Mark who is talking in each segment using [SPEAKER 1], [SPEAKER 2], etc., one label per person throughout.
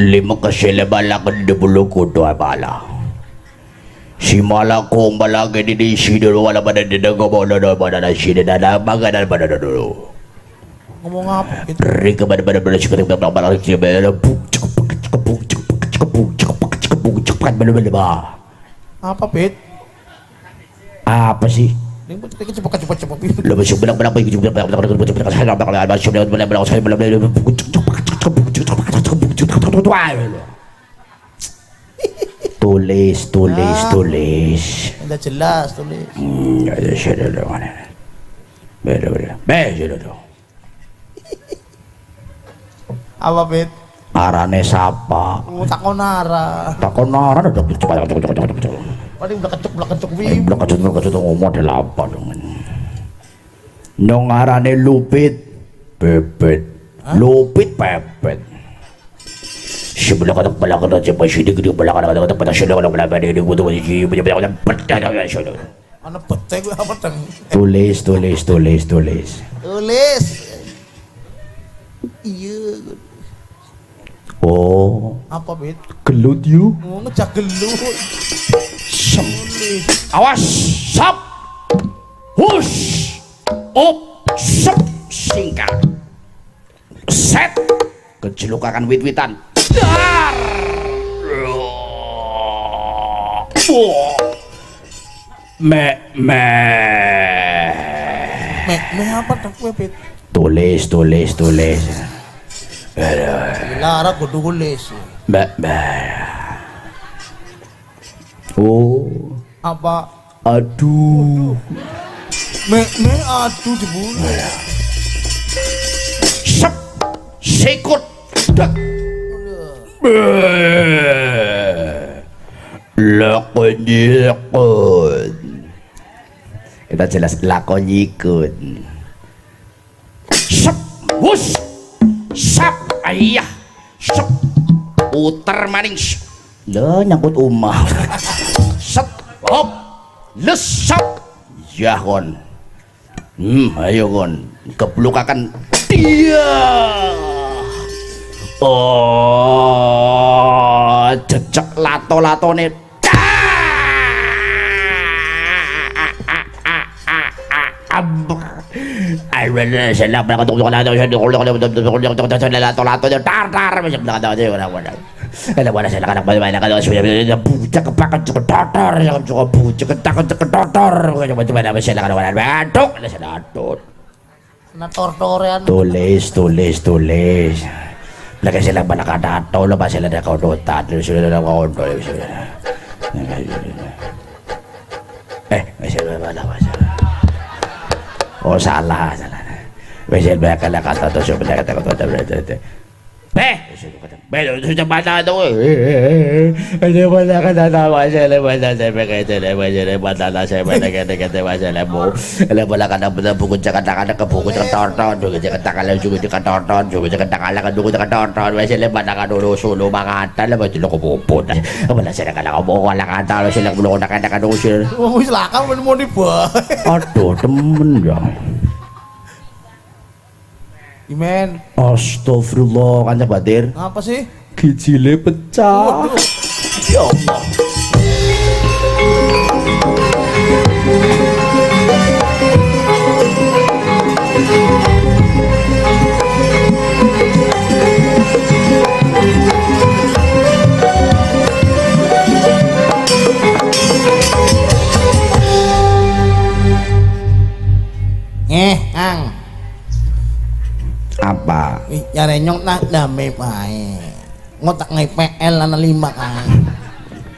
[SPEAKER 1] lima kasila balakan di buluko to ay bala. Si malakong balagay di sino wala ba na dinagawa na na sino na mga na ba na dulo.
[SPEAKER 2] Ngomong apa?
[SPEAKER 1] Rika ba na siya kating na balakang siya ba na ba.
[SPEAKER 2] Apa, Pit?
[SPEAKER 1] Apa sih? Lebih sebelah belakang pergi juga tulis.
[SPEAKER 2] Udah jelas tulis.
[SPEAKER 1] Ada sudah dong. Sudah dong.
[SPEAKER 2] Apa, Pit?
[SPEAKER 1] Arane sapa?
[SPEAKER 2] Takon arah.
[SPEAKER 1] Udah cepat.
[SPEAKER 2] Paling udah kecuk
[SPEAKER 1] Belum kecuk ngomong ada apa dong. Nong arane Lupit Pepet. Lupit Pepet. Sebelah kata belakang aja pas ini gede belakang kata pada sudah kalau belakang ini butuh baju belakang petai ya sudah.
[SPEAKER 2] Mana petai gue apa teng?
[SPEAKER 1] Tulis.
[SPEAKER 2] Iya.
[SPEAKER 1] Oh.
[SPEAKER 2] Apa, Pit?
[SPEAKER 1] Gelut you.
[SPEAKER 2] Oh, ngejak gelut.
[SPEAKER 1] Awas, sap, hush, op, sep, singkat, set, kecelukakan wit-witan, dar, me
[SPEAKER 2] apa tak gue, Pit?
[SPEAKER 1] Tulis.
[SPEAKER 2] Lara kudu tulis.
[SPEAKER 1] Oh.
[SPEAKER 2] Apa?
[SPEAKER 1] Aduh.
[SPEAKER 2] Aduh dibunuh.
[SPEAKER 1] Sep, sikut, dak. Lakon. Kita jelas lakon ikut. Sep, hus, sap, ayah, sep, puter maning. Lo nyangkut umah. Set, hop, lesap, ya kon. Ayo kon, keplukakan dia. Oh, jejak lato-latone. Tulis. Lagi sila ba nakadato, lo ba sila nakaudutan, sila nakaudutan. Masih ba. Oh salah. Masih ba kata to sudah kata. Sudah baca tu. Ada mana kata masalah masalah bu. Ada mana kata buku cakap ke buku tonton, juga cakap tonton, juga cakap dulu tonton. Masalah mana kata dulu solo mangatan lah baca lo kebobot. Mana saya kata kamu kalau kata lo sila belum kata dulu sila.
[SPEAKER 2] Oh silakan mau dibuat.
[SPEAKER 1] Aduh temen ya.
[SPEAKER 2] Imen.
[SPEAKER 1] Astagfirullah kan Badir.
[SPEAKER 2] Apa sih?
[SPEAKER 1] Gijile pecah. Ya Allah.
[SPEAKER 2] Ang.
[SPEAKER 1] Apa?
[SPEAKER 2] Nyare nyong nak dame pae. Ngotak ngai PL ana 5 kan.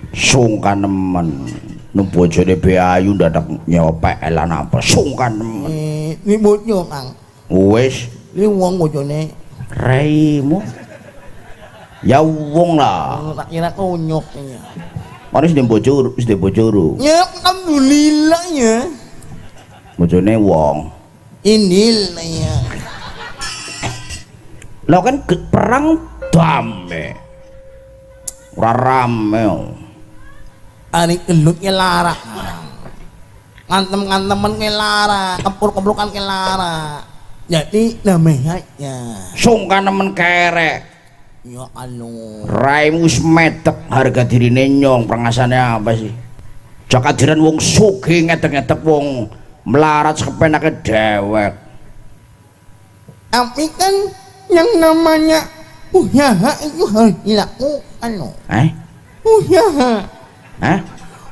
[SPEAKER 1] Sungkan nemen. Nu bojone be ayu dadak nyewa PL ana apa? Sungkan nemen.
[SPEAKER 2] Ni bojo Kang.
[SPEAKER 1] Wis,
[SPEAKER 2] Li wong bojone.
[SPEAKER 1] raimu. Ya wong lah.
[SPEAKER 2] Tak kira kunyuk ya.
[SPEAKER 1] Manis di bojoro.
[SPEAKER 2] Ya alhamdulillah ya.
[SPEAKER 1] Bojone wong.
[SPEAKER 2] Inil ya.
[SPEAKER 1] Lah kan perang damai. Ora rame.
[SPEAKER 2] Ari gelut ke lara. Ngantem-ngantemen ke lara, kepur-keprukan ke lara. Jadi damai aja.
[SPEAKER 1] Sungkan nemen kerek.
[SPEAKER 2] Ya alo.
[SPEAKER 1] Raimu wis medek harga dirine nyong prangasane apa sih? Jakadiran wong sugih ngedek-ngedek wong melarat sepenake dewek.
[SPEAKER 2] Tapi kan yang namanya usaha itu harus dilakukan loh. Usaha.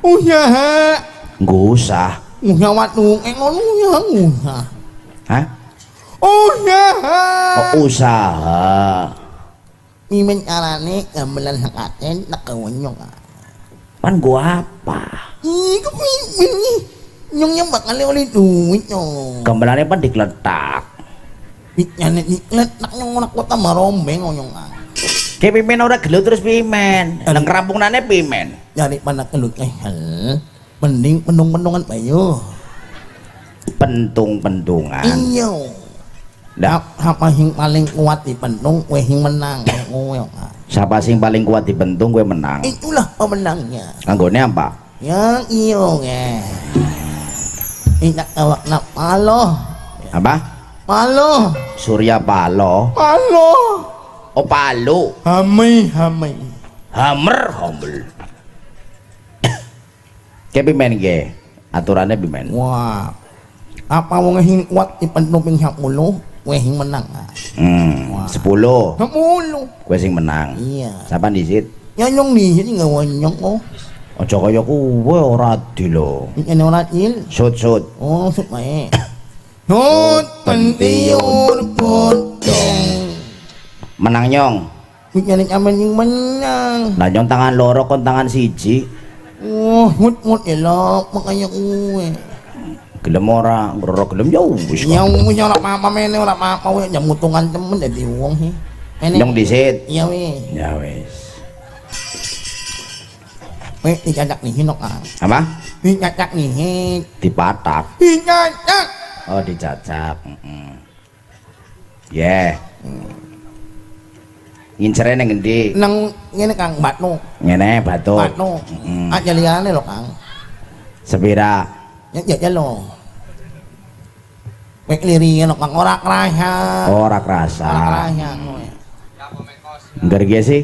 [SPEAKER 2] Usaha.
[SPEAKER 1] Nggak usah.
[SPEAKER 2] Usaha waktu ngono ya usaha. Usaha.
[SPEAKER 1] Oh, usaha.
[SPEAKER 2] Mimin carane gamelan hakaten tak kawanyong.
[SPEAKER 1] Pan gua apa?
[SPEAKER 2] Iku mimin nih. Nyongnya bakal oleh duit nyong.
[SPEAKER 1] Gamelannya pan digletak.
[SPEAKER 2] Nyane dikletak nyong nak kota marombeng nyong.
[SPEAKER 1] Kayak pimen ora gelo terus pimen. Nang kerampungane pimen.
[SPEAKER 2] Dari mana kelut hal. Mending pendung-pendungan payo.
[SPEAKER 1] Pentung-pentungan.
[SPEAKER 2] Iyo.
[SPEAKER 1] Dah.
[SPEAKER 2] Apa sing paling kuat di pentung, kue sing menang.
[SPEAKER 1] Siapa sing paling kuat di pentung gue menang.
[SPEAKER 2] Itulah pemenangnya.
[SPEAKER 1] Kanggone apa?
[SPEAKER 2] Yang iyo tidak awak nak palo.
[SPEAKER 1] Apa?
[SPEAKER 2] Palo.
[SPEAKER 1] Surya Palo.
[SPEAKER 2] Palo.
[SPEAKER 1] Oh Palo.
[SPEAKER 2] Hamai.
[SPEAKER 1] Hammer humble. Kayak pimen ge. Aturannya pimen.
[SPEAKER 2] Wah. Apa wong sing kuat di pentung ping 10, kue sing menang.
[SPEAKER 1] 10.
[SPEAKER 2] 10.
[SPEAKER 1] Gue sing menang.
[SPEAKER 2] Iya.
[SPEAKER 1] Siapa disit?
[SPEAKER 2] Ya nyong di sini nggak wanyong oh.
[SPEAKER 1] Ojo kaya kuwe ora adil.
[SPEAKER 2] Ini orang il.
[SPEAKER 1] Sut.
[SPEAKER 2] Oh, sut bae. Sut pentiur potong.
[SPEAKER 1] Menang nyong.
[SPEAKER 2] Bikin aman yang menang.
[SPEAKER 1] Nah nyong tangan loro kon tangan siji.
[SPEAKER 2] Oh, mut elok makanya kuwe.
[SPEAKER 1] Gelem ora, ngroro gelem ya wis.
[SPEAKER 2] Yang wis ora apa-apa mene ora apa-apa we jam mutungan temen dadi wong he.
[SPEAKER 1] Nyong disit.
[SPEAKER 2] Iya we.
[SPEAKER 1] Ya wis.
[SPEAKER 2] We dicacak nih hinok ah.
[SPEAKER 1] Apa?
[SPEAKER 2] Dicacak nih.
[SPEAKER 1] Dipatak.
[SPEAKER 2] Dicacak.
[SPEAKER 1] Oh dicacak. Yeah. Ngincernya neng ngendi?
[SPEAKER 2] Nang ngene Kang Batno.
[SPEAKER 1] Ngene batu.
[SPEAKER 2] Batno. Aja liyane lho Kang.
[SPEAKER 1] Sepira?
[SPEAKER 2] Ya lo. Mek liri lho Kang ora kerasa.
[SPEAKER 1] Ora kerasa.
[SPEAKER 2] Ora kerasa.
[SPEAKER 1] Ngger sih?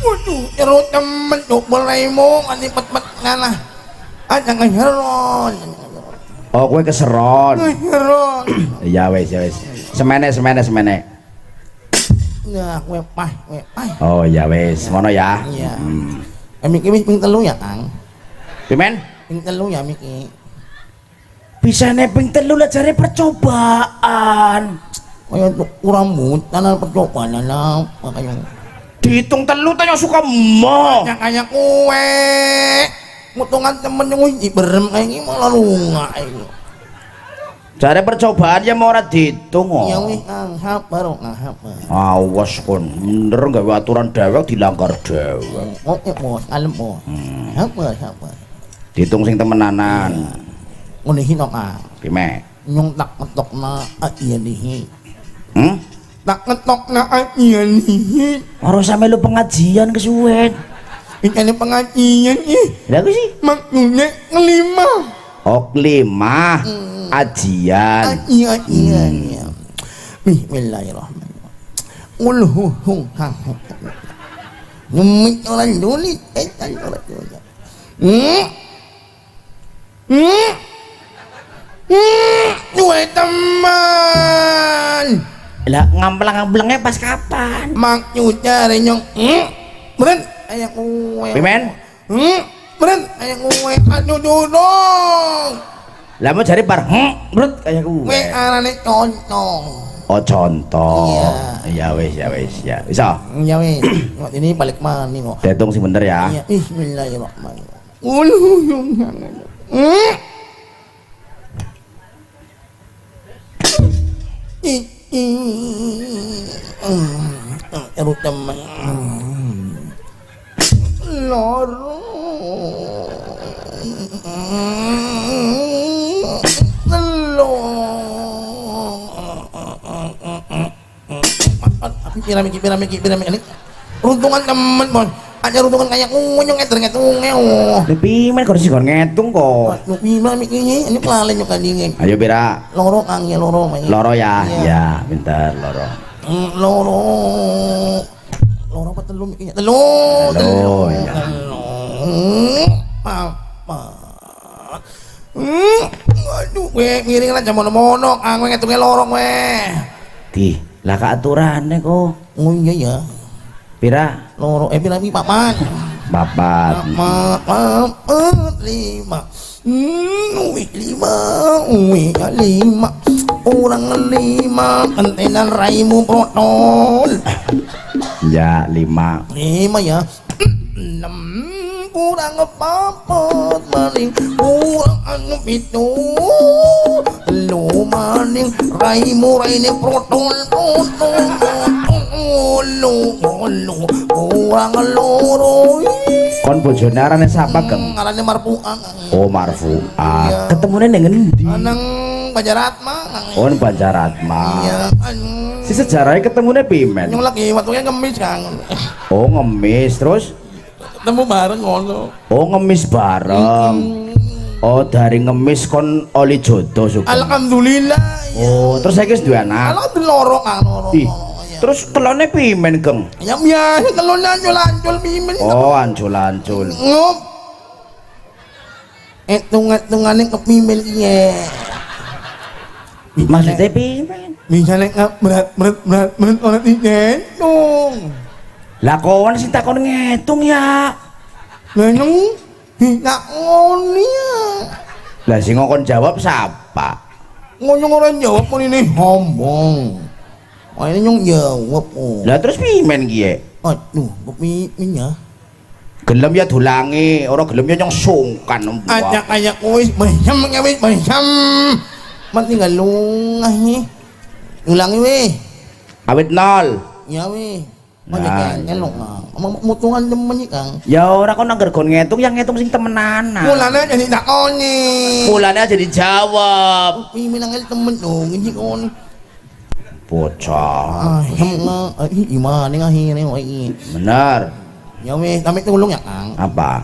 [SPEAKER 2] Waduh, ero temen tuh boleh mo ani pet-pet ngalah. Aja ngeheron.
[SPEAKER 1] Oh, kowe keseron.
[SPEAKER 2] Ngeheron.
[SPEAKER 1] Ya wis. Semene.
[SPEAKER 2] Nah, kue pah.
[SPEAKER 1] Oh, ya wis, ngono ya.
[SPEAKER 2] Iya. Miki ping telu ya, Kang.
[SPEAKER 1] Pimen?
[SPEAKER 2] Ping telu ya Miki.
[SPEAKER 1] Bisa ping telu lah cari percobaan.
[SPEAKER 2] Kaya kurang mut, tanah percobaan lah. Makanya
[SPEAKER 1] Dihitung telu tanya suka mo.
[SPEAKER 2] kayak kue. Mutungan temen yang berem kayak gini malah lunga.
[SPEAKER 1] Cari percobaan ya mau ora dihitung oh.
[SPEAKER 2] Ya wis Kang, sabar Kang, sabar.
[SPEAKER 1] Awas kon, bener gawe aturan dewek dilanggar dewek.
[SPEAKER 2] Oke bos, kalem bos. Sabar.
[SPEAKER 1] Dihitung sing temenanan.
[SPEAKER 2] Ngene hino Kang.
[SPEAKER 1] Pime?
[SPEAKER 2] Nyong tak ngetokna iya dihi. Tak ngetokna iya dihi.
[SPEAKER 1] Ora sampe lu pengajian kesuwen.
[SPEAKER 2] Ini pengajian ih.
[SPEAKER 1] Lah sih?
[SPEAKER 2] Maksudnya kelima.
[SPEAKER 1] Oh, kelima. Ajian.
[SPEAKER 2] Iya. Bismillahirrahmanirrahim. Ulhu hang. Ngumit orang dulit. Orang dulit. Dua teman.
[SPEAKER 1] Lah ngamplang-ngamplangnya pas kapan?
[SPEAKER 2] Maksudnya renyong. Beren, ayak kue.
[SPEAKER 1] Pimen?
[SPEAKER 2] Beren, ayak kue. Aduh dudung.
[SPEAKER 1] Lah mau cari par, brut kayak gue.
[SPEAKER 2] Kue arane contoh.
[SPEAKER 1] Oh contoh.
[SPEAKER 2] Iya.
[SPEAKER 1] Ya wis. Bisa.
[SPEAKER 2] Ya wes. Waktu ini balik mana nih kok?
[SPEAKER 1] Hitung sih bener ya.
[SPEAKER 2] Iya, bismillahirrahmanirrahim. Uluyung hangat. Eru teman. Loro. Piramid ini runtungan temen mon ada runtungan kayak ngunyong ngetung
[SPEAKER 1] Tapi men kok sih ngitung kok.
[SPEAKER 2] piramid ini pelalen juga dingin
[SPEAKER 1] Ayo Bira.
[SPEAKER 2] loro Kang ya loro
[SPEAKER 1] Loro ya. Ya, bentar loro.
[SPEAKER 2] loro apa telu iki telu
[SPEAKER 1] ya.
[SPEAKER 2] papat aduh kowe ngiring lah jamono-mono aku ngitunge loro kowe
[SPEAKER 1] Di, lah kaaturane kok.
[SPEAKER 2] oh iya ya
[SPEAKER 1] Pira?
[SPEAKER 2] loro pira iki papat
[SPEAKER 1] Papat.
[SPEAKER 2] papat lima lima orang lima kentenan raimu protol
[SPEAKER 1] Ya, 5.
[SPEAKER 2] lima ya enam kurang papat maning kurang pitu lu maning raimu raine protol lu kurang loro
[SPEAKER 1] Kon bojone arane sapa, Geng?
[SPEAKER 2] ngarane marfu'ah
[SPEAKER 1] Oh, Marfu.
[SPEAKER 2] Iya.
[SPEAKER 1] Ketemune ning endi?
[SPEAKER 2] anang Bajaratma
[SPEAKER 1] Oh, Banjaratma.
[SPEAKER 2] iya
[SPEAKER 1] Si sejarahnya ketemune pimen.
[SPEAKER 2] yang lagi waktunya ngemis kang
[SPEAKER 1] Oh, ngemis terus.
[SPEAKER 2] ketemu bareng ngono
[SPEAKER 1] Oh, ngemis bareng. Oh, dari ngemis kon oli jodoh Sugeng.
[SPEAKER 2] alhamdulillah ya.
[SPEAKER 1] Oh, terus saiki wis duwe anak.
[SPEAKER 2] alhamdulillah loro kang loro
[SPEAKER 1] Ih, terus kelone pimen, Geng?
[SPEAKER 2] ya biasa kalau lancul pimen
[SPEAKER 1] Oh, ancul-ancul.
[SPEAKER 2] ngop hitungannya kepimen iya
[SPEAKER 1] Maksudnya pimen?
[SPEAKER 2] misalnya nggak berat orang digendong
[SPEAKER 1] Lah kawan sih takon ngitung ya.
[SPEAKER 2] lenong tidak ngoni ya
[SPEAKER 1] Lah sing ngokon jawab siapa?
[SPEAKER 2] ngomong orang jawab pun ini ngomong oh ini nyong jawab oh
[SPEAKER 1] Lah terus pimen kiye?
[SPEAKER 2] aduh kepimen ya
[SPEAKER 1] Gelem ya dulangi, ora gelem ya nyong sungkan.
[SPEAKER 2] ajak wis bayam ngawis bayam mati galungah nih ulangi weh
[SPEAKER 1] Awit 0.
[SPEAKER 2] ya weh
[SPEAKER 1] Nah,
[SPEAKER 2] Majak ngelok nang mutungan demen iki Kang
[SPEAKER 1] Ya ora kok nangger gon ngitung yang ngitung sing temenanan.
[SPEAKER 2] mulane jadi takoni
[SPEAKER 1] Mulane aja dijawab.
[SPEAKER 2] pimen nangel temen dong iki kon
[SPEAKER 1] Bocah.
[SPEAKER 2] yang gimana akhirnya woi
[SPEAKER 1] Bener.
[SPEAKER 2] ya weh kami tulung ya Kang
[SPEAKER 1] Apa?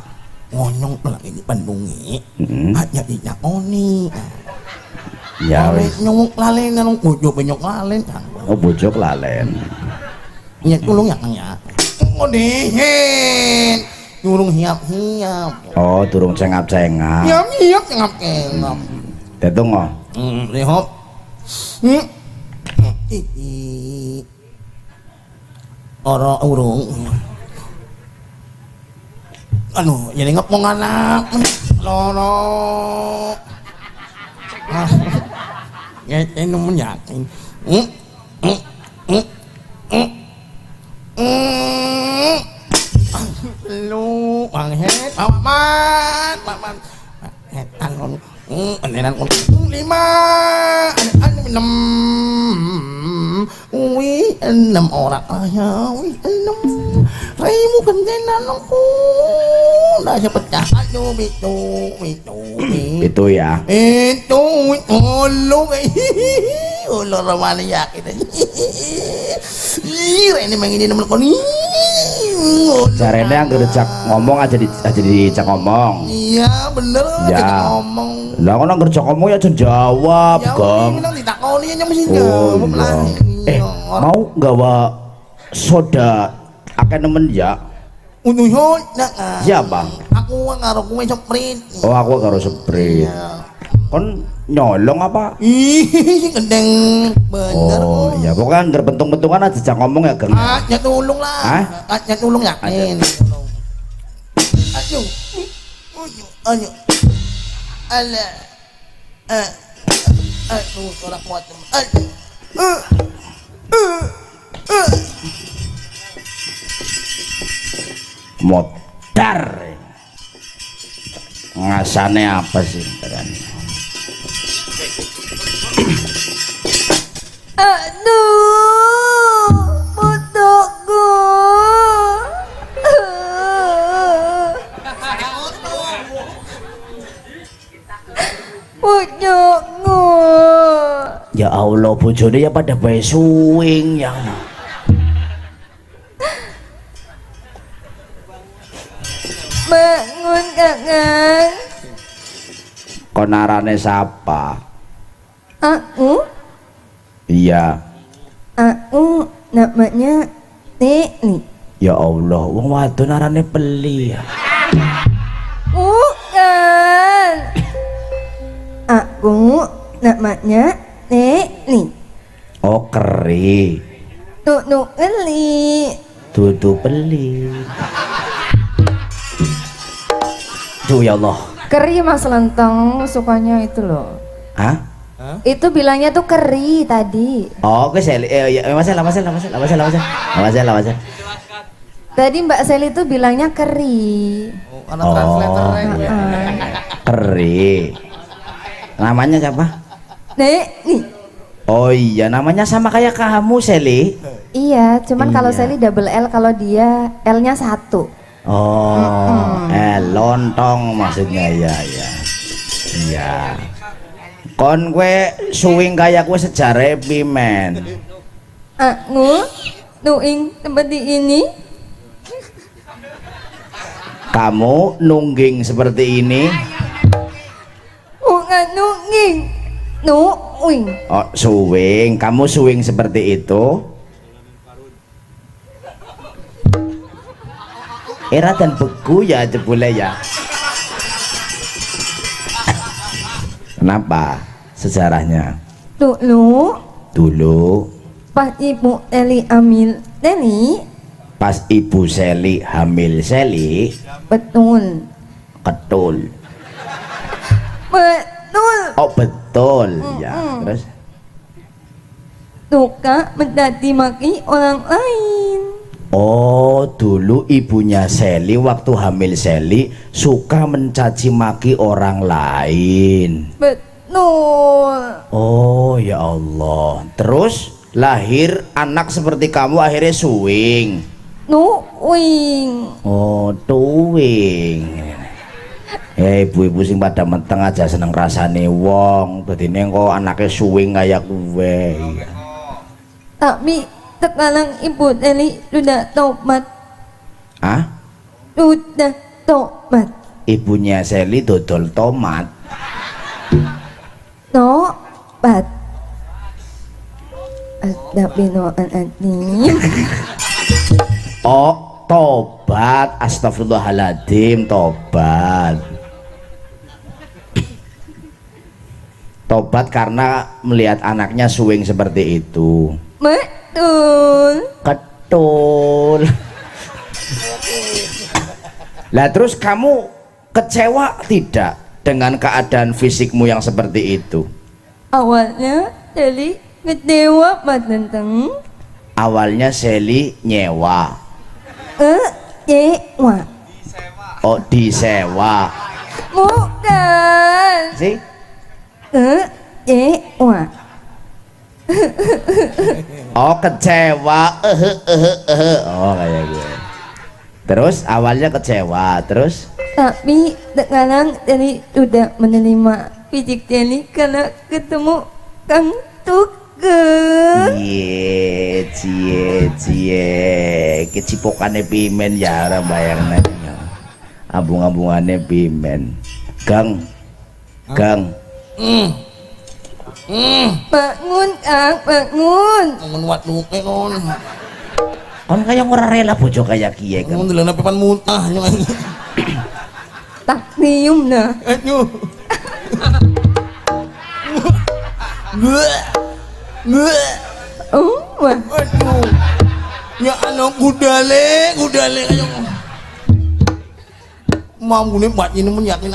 [SPEAKER 2] ngonyong lagi di Bandung ini
[SPEAKER 1] Heeh.
[SPEAKER 2] aja ditakoni
[SPEAKER 1] Ya wis.
[SPEAKER 2] nyong lalen nang bojo penyok lalen Kang
[SPEAKER 1] Oh bojok lalen.
[SPEAKER 2] ya tulung ya Kang ya oh dihen nyurung hiap-hiap
[SPEAKER 1] Oh durung cengap-cengap.
[SPEAKER 2] hiap-hiap ngap-ngap
[SPEAKER 1] Tetung oh.
[SPEAKER 2] Lehop Ih Ora urung Anu, jadi ngepong anak Loro Ngeten nemen yakin Lu Panghet Paman Hetan kon Anenan kon 5 6 orang ayah 6 raimu kentenan aku dah pecah aduh itu
[SPEAKER 1] Itu ya.
[SPEAKER 2] itu ulung ulur ramane yakin ini mengini nemen kon
[SPEAKER 1] Caranya anggar cak ngomong aja dicak ngomong.
[SPEAKER 2] iya bener
[SPEAKER 1] Ya.
[SPEAKER 2] kita ngomong
[SPEAKER 1] Lah kok anggar cak ngomong ya aja jawab,
[SPEAKER 2] ya
[SPEAKER 1] Gong.
[SPEAKER 2] bilang ditakoni aja mesti
[SPEAKER 1] Oh
[SPEAKER 2] jawab lah
[SPEAKER 1] iya. Mau gawa soda akeh nemen ya?
[SPEAKER 2] untuk yun
[SPEAKER 1] Siapa?
[SPEAKER 2] aku ngaruh kue seprit
[SPEAKER 1] Oh aku karo Sprite. Kon nyolong apa?
[SPEAKER 2] ih gendeng bener
[SPEAKER 1] Oh iya pokoknya anggar bentung-bentungan aja cak ngomong ya, Geng.
[SPEAKER 2] Atnya tulung lah.
[SPEAKER 1] Hah?
[SPEAKER 2] Atnya tulung yakin. Ayo. Ayo. Ala. Aduh, orang kuat.
[SPEAKER 1] Modar. Ngasane apa sih?
[SPEAKER 3] Aduh, butuhku. Pucukku.
[SPEAKER 1] Ya Allah, bojone ya pada bae suwing yang.
[SPEAKER 3] Bangun Kakang.
[SPEAKER 1] Konarane sapa?
[SPEAKER 3] Aku?
[SPEAKER 1] Iya.
[SPEAKER 3] Aku namanya Neli.
[SPEAKER 1] Ya Allah, wong wadon arane Peli.
[SPEAKER 3] Bukan. Aku namanya Neli.
[SPEAKER 1] Oh, Keri.
[SPEAKER 3] Nunu Neli.
[SPEAKER 1] Dudu Peli. Duh ya Allah.
[SPEAKER 3] Keri Mas Lenteng sukanya itu loh.
[SPEAKER 1] Hah?
[SPEAKER 3] Itu bilangnya tuh keri tadi.
[SPEAKER 1] Oh, oke Seli. Ya, masalah.
[SPEAKER 3] Tadi Mbak Seli tuh bilangnya keri.
[SPEAKER 2] Oh, anak translator
[SPEAKER 1] iya. Keri. Namanya siapa?
[SPEAKER 3] Neli.
[SPEAKER 1] Oh iya, namanya sama kayak kamu, Seli.
[SPEAKER 3] Iya, cuman kalau
[SPEAKER 1] Iya.
[SPEAKER 3] Seli double L, kalau dia L-nya 1.
[SPEAKER 1] Oh, lontong maksudnya ya. Iya. Kon kue suwing kayak kue sejarah pimen.
[SPEAKER 3] Aku nuing seperti ini.
[SPEAKER 1] Kamu nungging seperti ini.
[SPEAKER 3] Bukan nunging, nuing.
[SPEAKER 1] Oh, suwing. Kamu suwing seperti itu. Era dan beku ya jebule ya. Kenapa sejarahnya? Dulu
[SPEAKER 3] Pas ibu Eli ambil Neli,
[SPEAKER 1] pas Ibu Seli hamil Seli,
[SPEAKER 3] betul.
[SPEAKER 1] ketul.
[SPEAKER 3] Betul.
[SPEAKER 1] Oh betul ya. Terus
[SPEAKER 3] Suka mencaci maki orang lain.
[SPEAKER 1] oh dulu ibunya Seli waktu hamil Seli suka mencaci maki orang lain.
[SPEAKER 3] Betul.
[SPEAKER 1] Oh ya Allah. Terus lahir anak seperti kamu akhirnya suwing.
[SPEAKER 3] Nuing.
[SPEAKER 1] Oh tuwing. Ibu-ibu sing pada menteng aja seneng rasane wong. Dadi ning kok anake suwing kayak kowe.
[SPEAKER 3] Tapi sekarang ibu Eli sudah tobat.
[SPEAKER 1] Ah?
[SPEAKER 3] Sudah tobat.
[SPEAKER 1] Ibunya Seli dodol tomat.
[SPEAKER 3] Tobat. Astagfirullahaladzim.
[SPEAKER 1] Oh, tobat. Astagfirullahaladzim, tobat. Tobat karena melihat anaknya suwing seperti itu.
[SPEAKER 3] Betul.
[SPEAKER 1] Ketul. Lah terus kamu kecewa tidak dengan keadaan fisikmu yang seperti itu?
[SPEAKER 3] Awalnya Eli kecewa Mas Lenteng.
[SPEAKER 1] Awalnya Seli nyewa.
[SPEAKER 3] Kecewa.
[SPEAKER 1] Oh, disewa.
[SPEAKER 3] Bukan.
[SPEAKER 1] Sih?
[SPEAKER 3] Kecewa.
[SPEAKER 1] Oh, kecewa. Oh, kayak gue. Terus awalnya kecewa, terus
[SPEAKER 3] Tapi sekarang Eli sudah menerima fisik Eli karena ketemu Kang Tugel.
[SPEAKER 1] cie kecipokane pimen ya ora bayangna ambung-ambungane pimen. Gang
[SPEAKER 3] Bangun Kang, bangun.
[SPEAKER 2] Ngomong waduk kon.
[SPEAKER 1] kon kayak ora rela bojo kayak kiye kan.
[SPEAKER 2] Ngomong delana pepan muntah yang
[SPEAKER 3] Taknium na.
[SPEAKER 2] aduh. Gue.
[SPEAKER 3] Wah.
[SPEAKER 2] Aduh. Ya anak gudale ayo. Mampu nih buat ini menyakin.